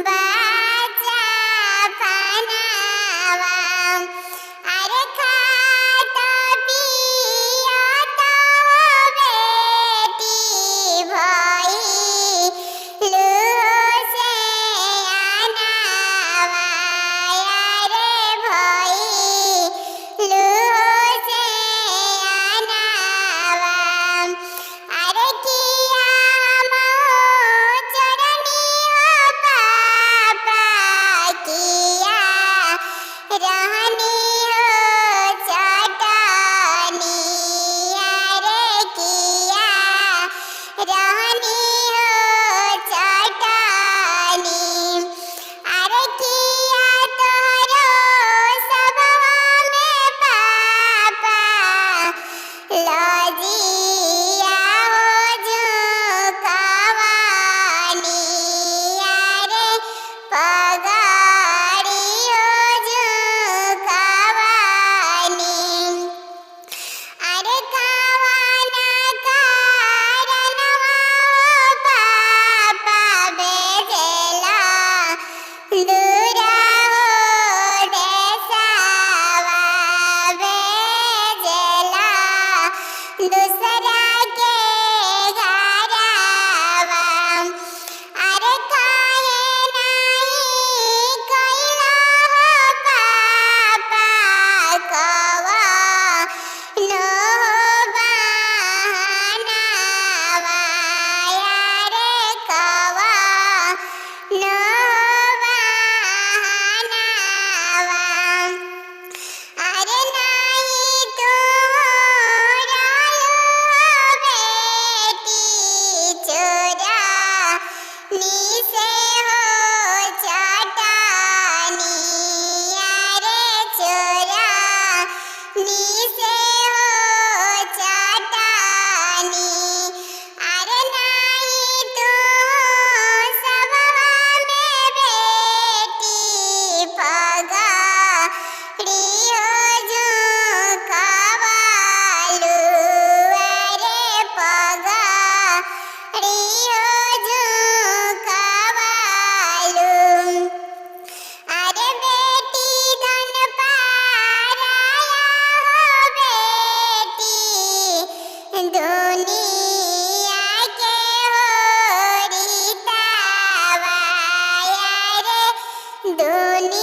बाचा फनावा अरे खाता पियाता बेटी भाई लूहो से आनावा अरे भाई लूहो से आनावा अरे किया मो चरनी हो पापा किया रहनी हो चटनी अरे किया रहनी हो चटनी अरे किया तोहरो सबवा में पापा लजिया हो झुकावानी अरे पगाड़ी हो झुकावानी अरे कावाना कारणवा हो पापा बेजेला दूरा हो देसावा बेजेला दूसरा के घरावा अरे काहे नहीं कैला हो पापा कवा नो बहानावा अरे कवा नो बहानावा अरे नहीं तू रालू बेटी चोरा नीसे हो चटानी अरे चोरा नीसे हो चटानी अरे नहीं तू सबवा में बेटी पगाड़ी हो झुकावालू अरे पगाड़ी हो झुकावालू अरे बेटी धन पाराया हो बेटी दुनिया के हो रीतावा अरे दुनिया